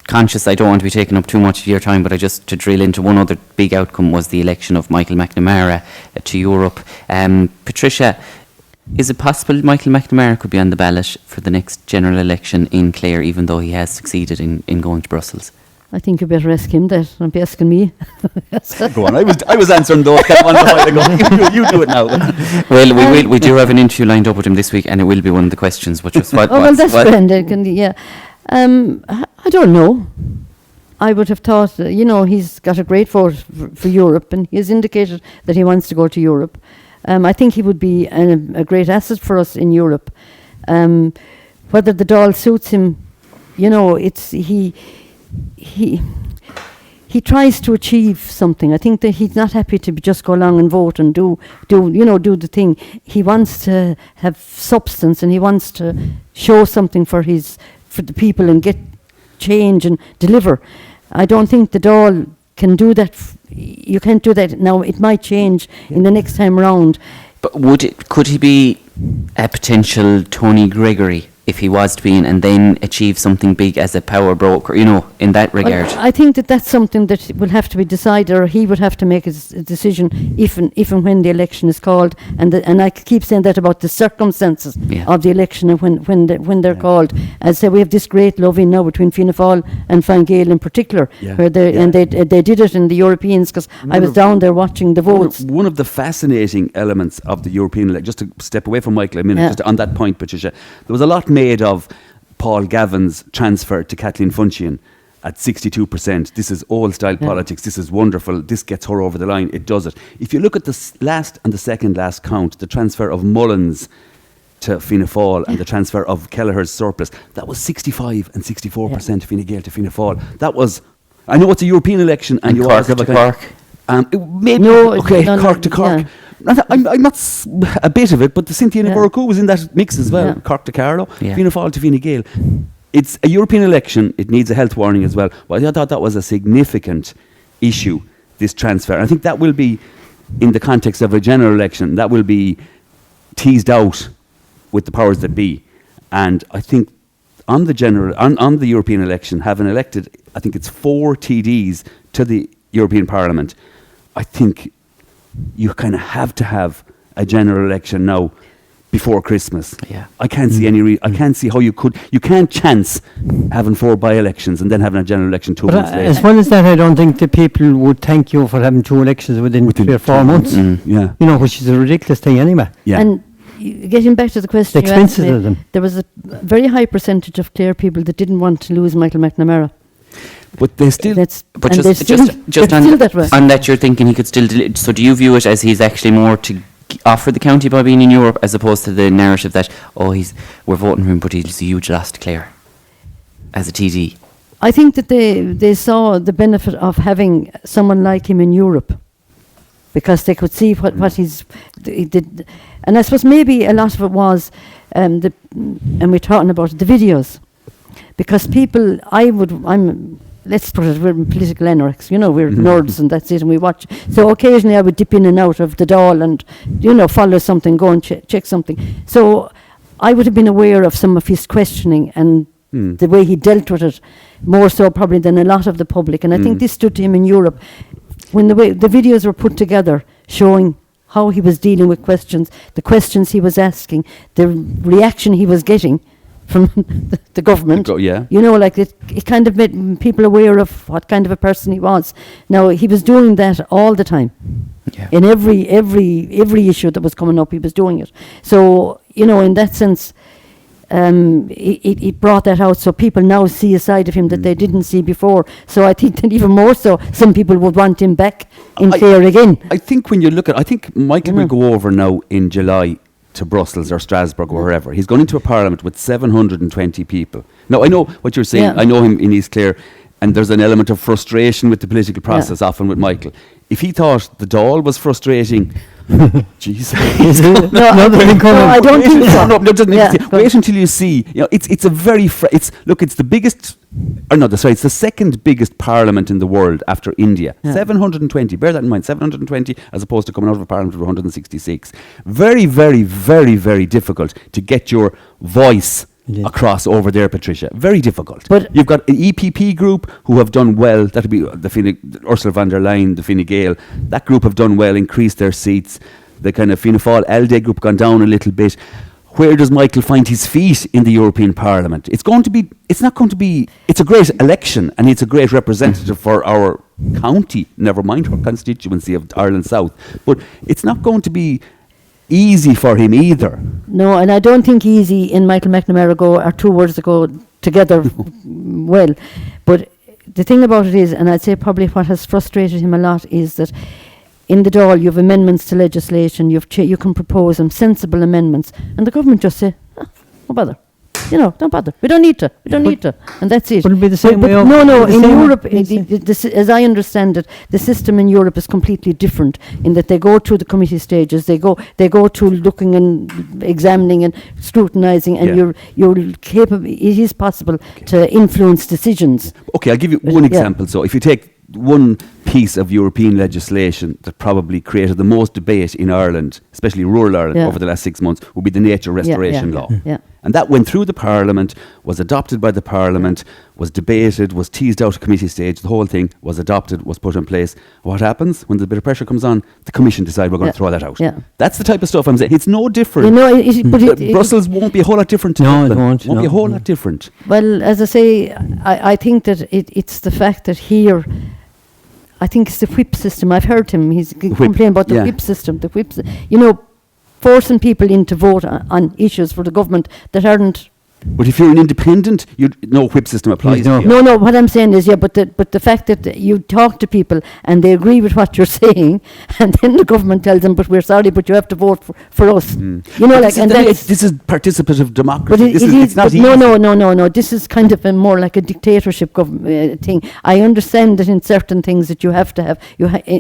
Conscious, I don't want to be taking up too much of your time, but I just to drill into one other big outcome was the election of Michael Mcnamara to Europe. Patricia, is it possible Michael Mcnamara could be on the ballot for the next general election in Clare, even though he has succeeded in going to Brussels? I think you better ask him that. Don't be asking me. Go on. I was answering those. You do it now. Well, we do have an interview lined up with him this week, and it will be one of the questions. Which was that's grand. Yeah. I don't know. I would have thought, he's got a great vote for Europe, and he's indicated that he wants to go to Europe. I think he would be a great asset for us in Europe. Whether the Dáil suits him, he tries to achieve something. I think that he's not happy to just go along and vote and do the thing. He wants to have substance, and he wants to show something for the people and get change and deliver. I don't think the Dáil can do that. You can't do that now. It might change in the next time round. But could he be a potential Tony Gregory if he was to be in, and then achieve something big as a power broker, in that regard? Well, I think that's something that will have to be decided, or he would have to make a decision if and when the election is called. And I keep saying that about the circumstances of the election and when they're called. As I say, we have this great love-in now between Fianna Fáil and Fine Gael in particular, where and they did it in the Europeans, because I was down there watching the votes. One of the fascinating elements of the European election, just to step away from Michael a minute, just on that point, Patricia, there was a lot made of Paul Gavin's transfer to Kathleen Funchian at 62%. This is old style politics. This is wonderful. This gets her over the line. It does it. If you look at the last and the second last count, the transfer of Mullins to Fianna Fáil and the transfer of Kelleher's surplus, that was 65 and 64% Fine Gael to Fianna Fáil. That was, I know it's a European election, and you Cork to Cork. Cork to Cork. Yeah. I'm not a bit of it, but the Cynthia Nagorko was in that mix as well. Cork to Carlow, Fianna Fáil to Fine Gael. It's a European election. It needs a health warning as well. But I thought that was a significant issue, this transfer. And I think that will be, in the context of a general election, that will be teased out with the powers that be. And I think on the European election, having elected, I think it's 4 TDs to the European Parliament, I think you kind of have to have a general election now before Christmas. I can't see I can't see how you can't chance having 4 by-elections and then having a general election 2 months later. As well as that, I don't think the people would thank you for having 2 elections within 3 or 4 months. Which is a ridiculous thing anyway. And getting back to the question, the expenses of them. There was a very high percentage of Clare people that didn't want to lose Michael Mcnamara. But they still. Just on that, you're thinking he could still. So do you view it as he's actually more to offer the county by being in Europe, as opposed to the narrative that we're voting for him, but he's a huge loss to Clare as a TD? I think that they saw the benefit of having someone like him in Europe, because they could see what he did, and I suppose maybe a lot of it was, and we're talking about the videos. Because people, let's put it, we're political anoraks, we're nerds and that's it, and we watch. So occasionally I would dip in and out of the Dáil and, follow something, go and check something. So I would have been aware of some of his questioning and the way he dealt with it, more so probably than a lot of the public. And I think this stood to him in Europe, when the videos were put together, showing how he was dealing with questions, the questions he was asking, the reaction he was getting from the government. It kind of made people aware of what kind of a person he was. Now, he was doing that all the time. In every issue that was coming up, he was doing it. So, in that sense, it brought that out, so people now see a side of him that they didn't see before. So I think that even more so, some people would want him back in Clare again. I think when you look at, I think Michael will go over now in July to Brussels or Strasbourg or wherever. He's gone into a parliament with 720 people. Now, I know what you're saying. I know him in East Clare, and there's an element of frustration with the political process, often with Michael. If he thought the Dáil was frustrating, Jesus. I don't think so. Wait until you see. It's a very. It's the biggest. It's the second biggest parliament in the world after India. 720. Bear that in mind. 720, as opposed to coming out of a parliament of 166. Very, very, very, very difficult to get your voice across over there, Patricia. Very difficult. But you've got an EPP group who have done well. That'll be Ursula von der Leyen, the Fine Gael. That group have done well, increased their seats. The kind of Fianna Fáil ALDE group gone down a little bit. Where does Michael find his feet in the European Parliament? It's a great election, and it's a great representative for our county, never mind our constituency of Ireland South. But it's not going to be easy for him either. No, and I don't think easy and Michael McNamara are 2 words that go together well. But the thing about it is, and I'd say probably what has frustrated him a lot, is that in the Dáil you have amendments to legislation, you can propose them, sensible amendments, and the government just say, no bother. Don't bother. We don't need to. And that's it. Would it be the same way? No. In Europe, as I understand it, the system in Europe is completely different in that they go through the committee stages. They go to looking and examining and scrutinising, and you're capable. It is possible to influence decisions. Okay, I'll give you one example. So if you take one piece of European legislation that probably created the most debate in Ireland, especially rural Ireland, over the last 6 months, would be the nature restoration law. And that went through the Parliament, was adopted by the Parliament, was debated, was teased out at committee stage. The whole thing was adopted, was put in place. What happens when the bit of pressure comes on? The Commission decide we're going to throw that out. That's the type of stuff I'm saying. It's no different. Brussels won't be a whole lot different. No, it won't. Won't be a whole lot different. Well, as I say, I think that it's the fact that here, I think it's the whip system. I've heard him. He's complaining about the whip system. The whip, forcing people in to vote on issues for the government that aren't. But if you're an independent, no whip system applies. No, what I'm saying is, but the fact that you talk to people and they agree with what you're saying, and then the government tells them, but we're sorry, but you have to vote for us. This is participative democracy. But it's not easy. No. This is kind of more like a dictatorship thing. I understand that in certain things that you have to have,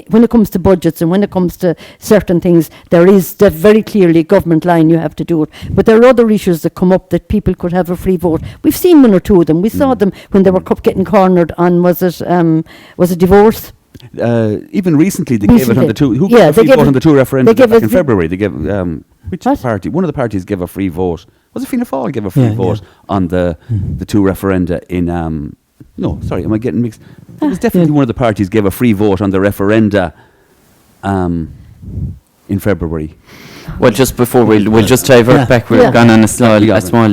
when it comes to budgets and when it comes to certain things, there is the very clearly government line you have to do it. But there are other issues that come up that people could have a free vote. We've seen 1 or 2 of them. We saw them when they were getting cornered on, was it divorce? Even recently they gave it on the two. Who gave a free vote on the 2 referendum back in February? They gave which party? One of the parties gave a free vote. Was it Fianna Fáil gave a free vote on the 2 referenda in? No, sorry, am I getting mixed? It was definitely one of the parties gave a free vote on the referenda in February. Well, just before we'll just divert back. We've gone on a small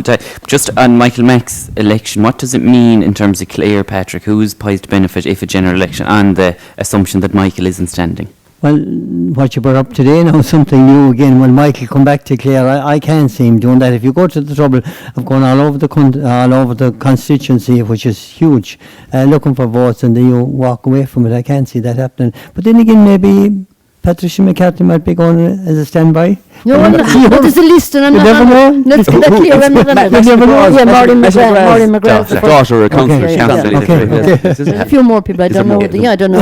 dive. Just on Michael Mack's election, what does it mean in terms of Clare, Patrick? Who's poised to benefit if a general election, on the assumption that Michael isn't standing? Well, what you brought up today now, something new again. When Michael come back to Clare, I can't see him doing that. If you go to the trouble of going all over the constituency, which is huge, looking for votes, and then you walk away from it, I can't see that happening. But then again, maybe Patricia McCarthy might be going as a standby. No, but there's a list, and I'm not on it. Let's get that clear. I'm not on it. You never know. Yeah, Maureen McGrath. Daughter, a councillor. A few more people. I don't know. I don't know.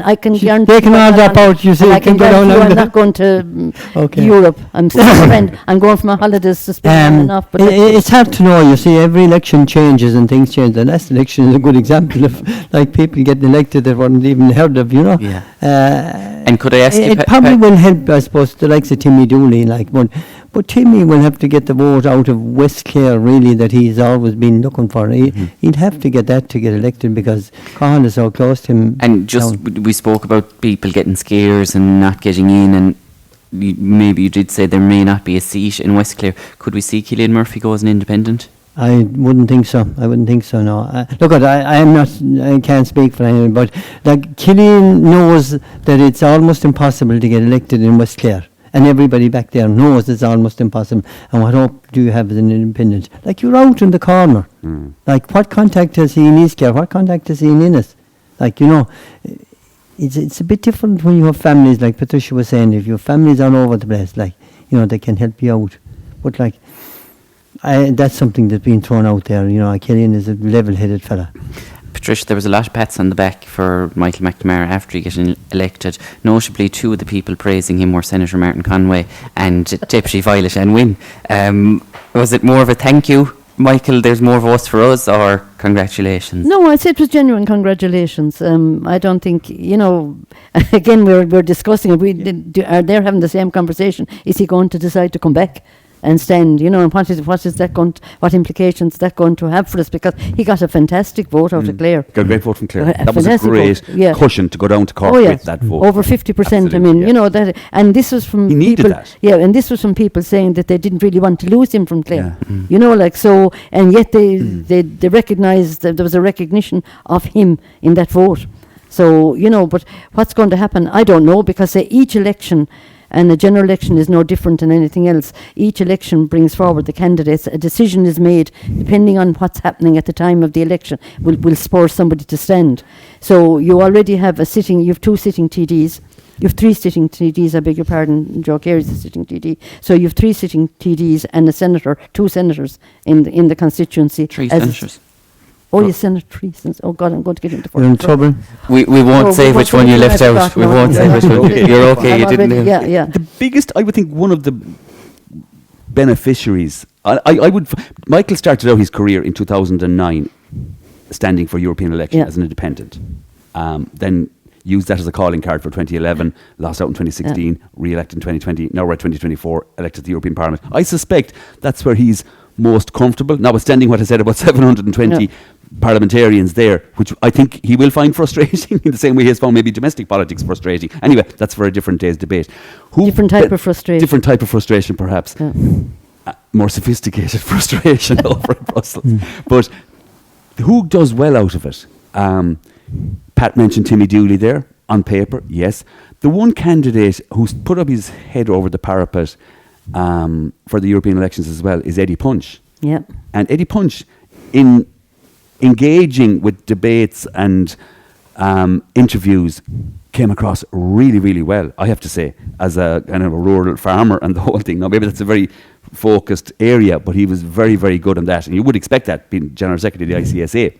I can guarantee. They can all drop out. You see, I can guarantee I'm not going to Europe. I'm going for my holidays to spend enough. But it's hard to know. You see, every election changes and things change. The last election is a good example of like people getting elected that weren't even heard of. Yeah. And could I ask you? It probably will help, I suppose, the likes of Timmy Dooley, but Timmy will have to get the vote out of West Clare, really, that he's always been looking for. He'd have to get that to get elected because Cahan is so close to him. And we spoke about people getting scares and not getting in, and maybe you did say there may not be a seat in West Clare. Could we see Cillian Murphy go as an independent? I wouldn't think so. No. Look, I can't speak for anyone, but like Cillian knows that it's almost impossible to get elected in West Clare, and everybody back there knows it's almost impossible. And what hope do you have as an independent? Like, you're out in the corner. Like, what contact has he in East Clare? What contact has he in Innis? Like, it's a bit different when you have families, like Patricia was saying. If you have families all over the place, like, they can help you out. But like, that's something that's been thrown out there. Cillian is a level-headed fella. Patricia, there was a lot of pats on the back for Michael McNamara after he got elected. Notably, 2 of the people praising him were Senator Martin Conway and Deputy Violet Ann Wynne. Was it more of a thank you, Michael, there's more votes for us, or congratulations? No, I'd say it was genuine congratulations. I don't think, again, we're discussing it. Are they having the same conversation? Is he going to decide to come back? and stand, you know, and what implications is that going to have for us? Because he got a fantastic vote out of Clare. Got a great vote from Clare. A That was a fantastic great vote, cushion to go down to Cork with that vote. Over 50%. I Absolutely, mean, you know, that, and this was from He needed people. that. Yeah, and this was from people saying that they didn't really want to lose him from Clare. Yeah. You know, like, so, and yet they recognised that there was a recognition of him in that vote. So, you know, but what's going to happen, I don't know, because each election, and a general election is no different than anything else. Each election brings forward the candidates. A decision is made depending on what's happening at the time of the election. Will spur somebody to stand. So you already have you have 2 sitting TDs. You have 3 sitting TDs, I beg your pardon. Joe Carey's a sitting TD. So you have 3 sitting TDs and a senator, 2 senators in the constituency. 3 senators. Oh, you Senate 3 senators. Oh God, I'm going to get into You're in trouble. We won't say which one you left out. We won't say which one. You're okay. You didn't know. Yeah. The biggest, I would think, one of the beneficiaries. I would. Michael started out his career in 2009, standing for European election as an independent. Then used that as a calling card for 2011. Lost out in 2016. Re-elected in 2020. Now we're at 2024. Elected to the European Parliament. I suspect that's where he's most comfortable. Notwithstanding what I said about 720 parliamentarians there, which I think he will find frustrating in the same way he has found maybe domestic politics frustrating. Anyway, that's for a different day's debate. Different type of frustration. Different type of frustration, perhaps. Yeah. More sophisticated frustration over in Brussels. But who does well out of it? Pat mentioned Timmy Dooley there, on paper, yes. The one candidate who's put up his head over the parapet for the European elections as well is Eddie Punch. Yeah. And Eddie Punch, in engaging with debates and interviews, came across really, really well, I have to say, as a kind of a rural farmer and the whole thing. Now, maybe that's a very focused area, but he was very, very good on that. And you would expect that, being General Secretary of the ICSA.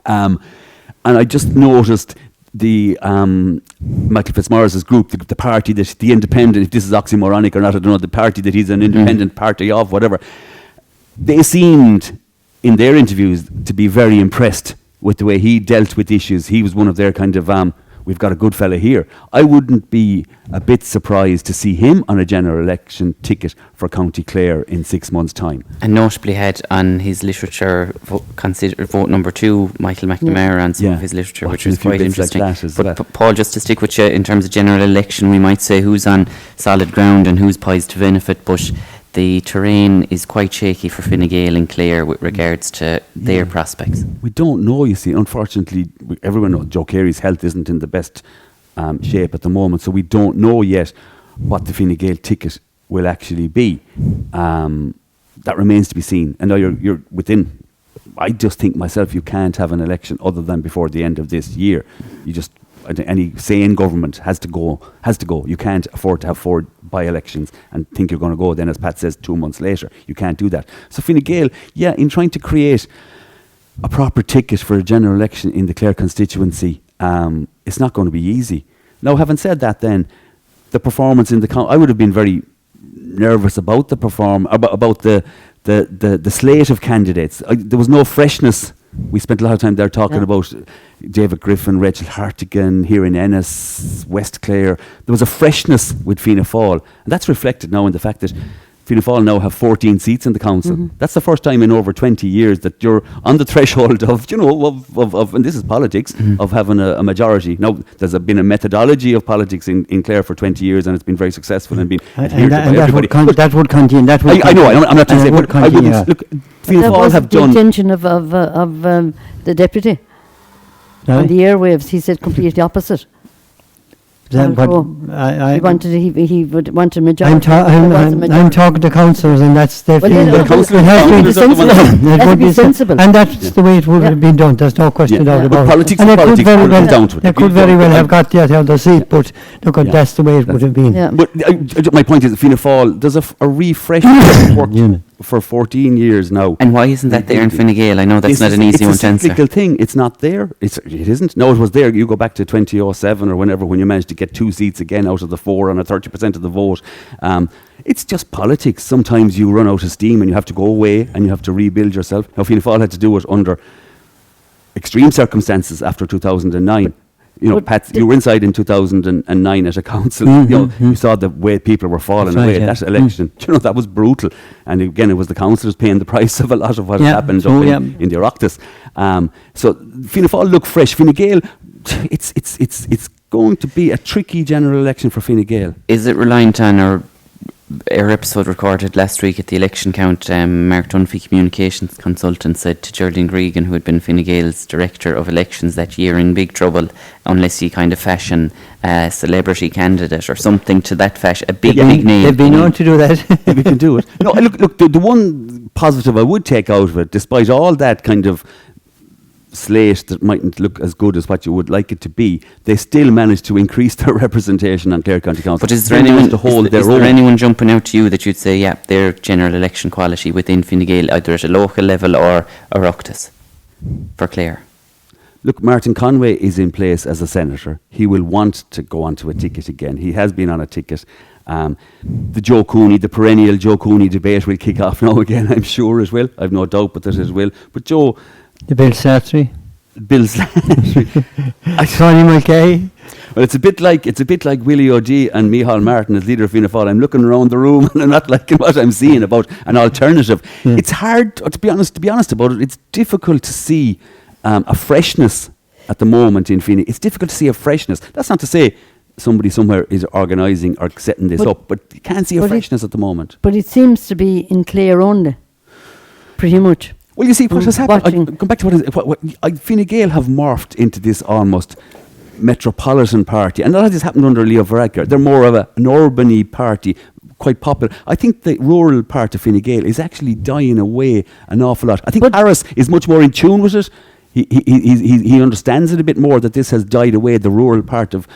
And I just noticed the Michael Fitzmaurice's group, the party that the independent, if this is oxymoronic or not, I don't know, the party that he's an independent party of, whatever, they seemed in their interviews to be very impressed with the way he dealt with issues. He was one of their kind of, we've got a good fella here. I wouldn't be a bit surprised to see him on a general election ticket for County Clare in 6 months' time. And notably had on his literature vote number 2, Michael McNamara, and some of his literature, which was quite interesting. But Paul, just to stick with you, in terms of general election, we might say who's on solid ground and who's poised to benefit, but the terrain is quite shaky for Fine Gael and Clare with regards to their prospects. We don't know, you see. Unfortunately, everyone knows Joe Carey's health isn't in the best shape at the moment, so we don't know yet what the Fine Gael ticket will actually be. That remains to be seen. And now you're within. I just think myself, you can't have an election other than before the end of this year. Any sane government has to go. You can't afford to have 4 by-elections and think you're going to go then, as Pat says, 2 months later. You can't do that. So Fine Gael, in trying to create a proper ticket for a general election in the Clare constituency, it's not going to be easy. Now, having said that, then the performance in the I would have been very nervous about the about the slate of candidates. There was no freshness. We spent a lot of time there talking about David Griffin, Rachel Hartigan, here in Ennis, West Clare. There was a freshness with Fianna Fáil, and that's reflected now in the fact that Fianna Fáil now have 14 seats in the council. That's the first time in over 20 years that you're on the threshold of, and this is politics, of having a majority. Now, there's been a methodology of politics in Clare for 20 years, and it's been very successful and been adhered to by everybody. That would continue. I know, I'm not trying to say, but I wouldn't, look, Fianna Fáil have done... the intention of the deputy on the airwaves. He said completely opposite. He would want a majority. I'm talking to councillors, and that's their feeling. That would be sensible. And that's the way it would have been done. There's no question about it. Politics and they could very well have got that other seat, but look, that's the way it would have been. But my point is, Fianna Fáil, there's a refreshment work for 14 years now. And why isn't that there in Fine Gael? I know that's not an easy one to answer. It's a cyclical thing. It's not there. It isn't. No, it was there. You go back to 2007 or whenever, when you managed to get 2 seats again out of the 4 on a 30% of the vote. It's just politics. Sometimes you run out of steam and you have to go away and you have to rebuild yourself. Now, Fianna Fáil had to do it under extreme circumstances after 2009. You know, But Pat, you were inside in 2009 at a council. You saw the way people were falling That's right, away. yeah. That election, that was brutal. And again, it was the councillors paying the price of a lot of what happened up in the Oireachtas. So Fianna Fáil look fresh. Fine Gael, it's going to be a tricky general election for Fine Gael. Is it reliant on our episode recorded last week at the election count? Mark Dunphy, communications consultant, said to Geraldine Gregan, who had been Fine Gael's director of elections that year, in big trouble unless you kind of fashion a celebrity candidate or something to that fashion, a big name. They've been known to do that. We can do it. No, look. The one positive I would take out of it, despite all that kind of slate that mightn't look as good as what you would like it to be, they still managed to increase their representation on Clare County Council. But is there They anyone managed to hold their is own? there anyone jumping out to you that you'd say, yeah, their general election quality within Fine Gael, either at a local level or Oireachtas for Clare? Look, Martin Conway is in place as a senator. He will want to go onto a ticket again. He has been on a ticket. The Joe Cooney, the perennial Joe Cooney debate will kick off now again. I'm sure it will. I've no doubt but that it will. But Joe, The Bill Sartry. Bill's Connie Mulcahy. well, it's a bit like Willie O'G and Micheál Martin as leader of Fianna Fáil. I'm looking around the room and I'm not liking what I'm seeing about an alternative. It's hard, to be honest about it. It's difficult to see a freshness at the moment in Fine. It's difficult to see a freshness. That's not to say somebody somewhere is organising or setting this up, but you can't see a freshness at the moment. But it seems to be in Clare only, pretty much. Well, you see, what has happened, Watching. come back to Fine Gael have morphed into this almost metropolitan party, and a lot of this happened under Leo Varadkar. They're more of an urban-y party, quite popular. I think the rural part of Fine Gael is actually dying away an awful lot. I think Harris is much more in tune with it. He understands it a bit more, that this has died away. The rural part of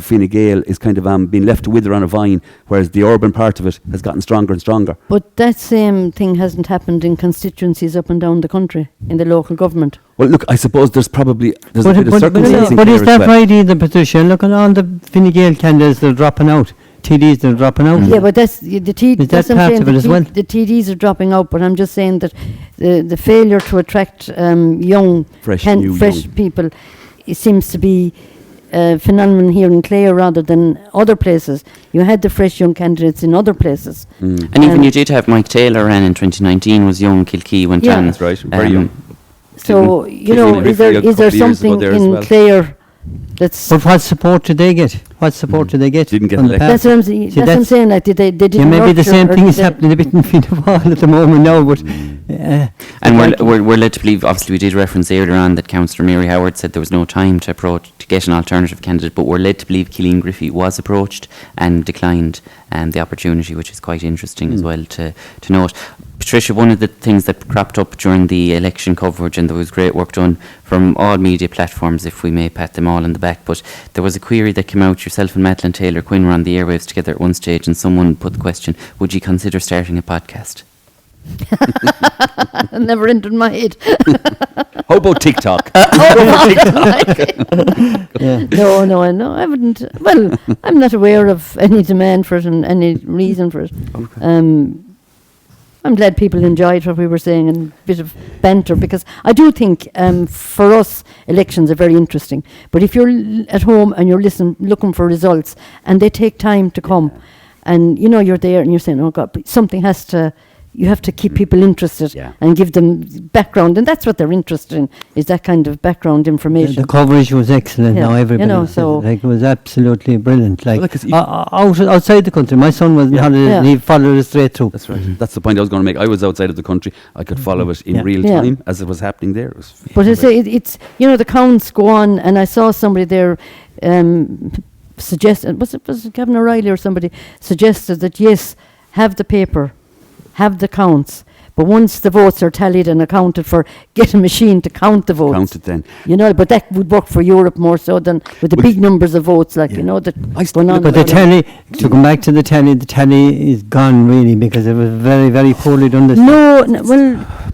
Fine Gael is kind of being left to wither on a vine, whereas the urban part of it has gotten stronger and stronger. But that same thing hasn't happened in constituencies up and down the country, in the local government. Well, look, I suppose there's a bit of circumstance But in is Clare that as well. right either, Patricia? Look at all the Fine Gael candidates that are dropping out. TDs that are dropping out. Yeah, but that's the TD. Is that part of it as well? The TDs are dropping out, but I'm just saying that the failure to attract young, Fresh people, it seems to be a phenomenon here in Clare rather than other places. You had the fresh young candidates in other places. And even you did have Mike Taylor ran in 2019, was young, Kilkee went on. That's right, very young. So, is there something in Clare that's... But what support did they get? Didn't get from the elected. That's what I'm saying. Like, they didn't. Yeah, maybe the nurture same or thing is they- happening a bit in Fianna Fáil at the moment now, but... And we're led to believe, obviously we did reference earlier on that Councillor Mary Howard said there was no time to get an alternative candidate, but we're led to believe Cillian Griffey was approached and declined the opportunity, which is quite interesting as well to note. Patricia, one of the things that cropped up during the election coverage, and there was great work done from all media platforms, if we may pat them all on the back, but there was a query that came out. Yourself and Madeline Taylor Quinn were on the airwaves together at one stage, and someone put the question, would you consider starting a podcast? Never entered my head. How about TikTok? No, I wouldn't. Well, I'm not aware of any demand for it and any reason for it. Okay. I'm glad people enjoyed what we were saying and a bit of banter, because I do think for us elections are very interesting. But if you're at home and you're looking for results and they take time to come, and you're there and you're saying, oh God, but something has to. You have to keep people interested and give them background, and that's what they're interested in, is that kind of background information. The coverage was excellent. Yeah. Now everybody so it was absolutely brilliant. Like Well, outside the country, my son was on holiday. He followed it straight through. That's right. That's the point I was going to make. I was outside of the country. I could follow it in real time as it was happening there. It was But I say it's the counts go on, and I saw somebody there suggested, was it Gavin O'Reilly or somebody suggested that yes, have the paper, have the counts, but once the votes are tallied and accounted for, get a machine to count the votes. Count it then. But that would work for Europe more so than with the big numbers of votes, that going on. But the tally, to come back to the tally is gone really, because it was very, very poorly done this time.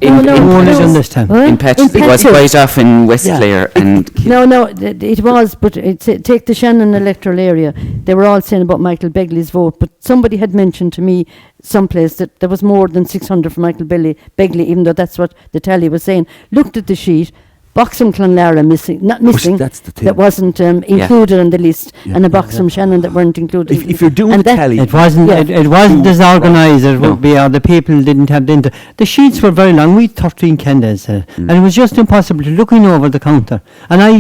Poorly done this time. In Patches, it was quite off in West Clare. And it was, but take the Shannon electoral area. They were all saying about Michael Begley's vote, but somebody had mentioned to me someplace that there was more than 600 for Michael Begley, even though that's what the tally was saying. Looked at the sheet, box from Clonlara not missing, that's the thing. that wasn't included on the list, and a box from Shannon that weren't included. If you're doing and the tally, It wasn't. Yeah. It wasn't as organised as No. would be, or the people didn't have the sheets were very long. We had 13 candidates, and it was just impossible to looking over the counter. And I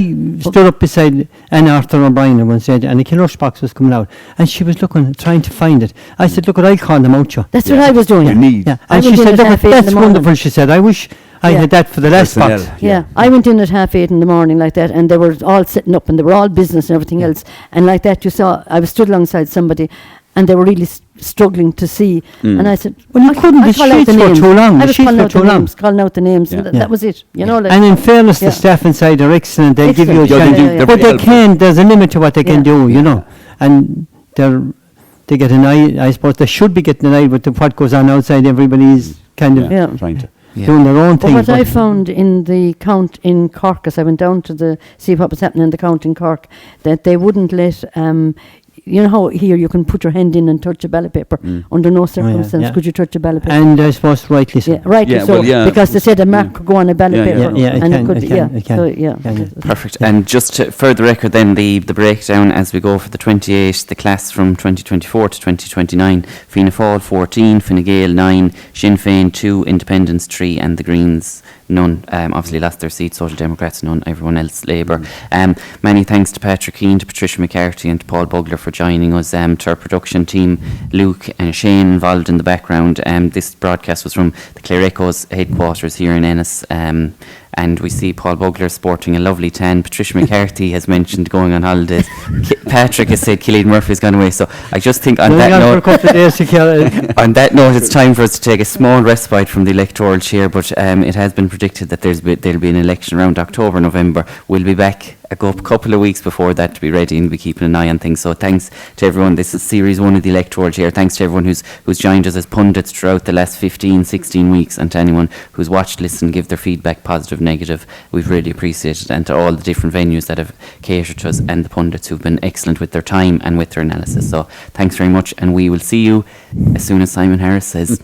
stood up beside Anne Arthur O'Brien and one said, and the Kilrush box was coming out, and she was looking, trying to find it. I said, "Look, I'll call them out, you." That's what I was doing. you need. Yeah, I and she went in said, at "Look, 8:30 in that's the morning." wonderful." She said, "I wish I Yeah. had that for the last Personnel. box." Yeah, I went in at 8:30 in the morning like that, and they were all sitting up, and they were all business and everything else. And like that, you saw, I was stood alongside somebody, and they were really struggling to see. And I said, Well, you couldn't. I The call out sheets the were names. too long. I The was sheets calling were out too the long. names, calling out the names, Yeah. and Yeah. that was it. You know, like, And in fairness, Yeah. the staff inside are excellent. They give you a Excellent. chance, Yeah, yeah, yeah. but they They're can. There's a limit to what they can Yeah. do, you know. And they get an eye. I suppose they should be getting an eye, but what goes on outside, everybody's kind of Yeah. Trying to. doing their own But thing. what I found in the count in Cork, as I went down to see what was happening in the count in Cork, that they wouldn't let, you know how here you can put your hand in and touch a ballot paper. Under no circumstance yeah. could you touch a ballot paper. And I suppose rightly so. Yeah, rightly Yeah, so, well, yeah. because they said a mark could go on a ballot Yeah, yeah. paper. Yeah, it and can, it could, it can, yeah. it can. So, yeah. Can, yeah. Perfect. And just for the record then, the breakdown as we go for the 28, the class from 2024 to 2029, Fianna Fáil 14, Fine Gael 9, Sinn Féin 2, Independents 3, and the Greens none. Obviously lost their seats, Social Democrats none, everyone else Labour. Many thanks to Patrick Keane, to Patricia McCarthy and to Paul Bugler for joining us, to our production team, Luke and Shane involved in the background. This broadcast was from the Clare Echoes headquarters here in Ennis. And we see Paul Bugler sporting a lovely tan. Patricia McCarthy has mentioned going on holidays. Patrick has said Cillian Murphy's gone away. So I just think on that note, for a couple of days to kill. on that note, it's time for us to take a small respite from the electoral chair, but it has been predicted that there'll be an election around October, November. We'll be back a couple of weeks before that to be ready and be keeping an eye on things. So thanks to everyone. This is series 1 of the electoral chair. Thanks to everyone who's joined us as pundits throughout the last 15, 16 weeks, and to anyone who's watched, listened, give their feedback, positive, negative. We've really appreciated it, and to all the different venues that have catered to us and the pundits who've been excellent with their time and with their analysis. So thanks very much, and we will see you as soon as Simon Harris says.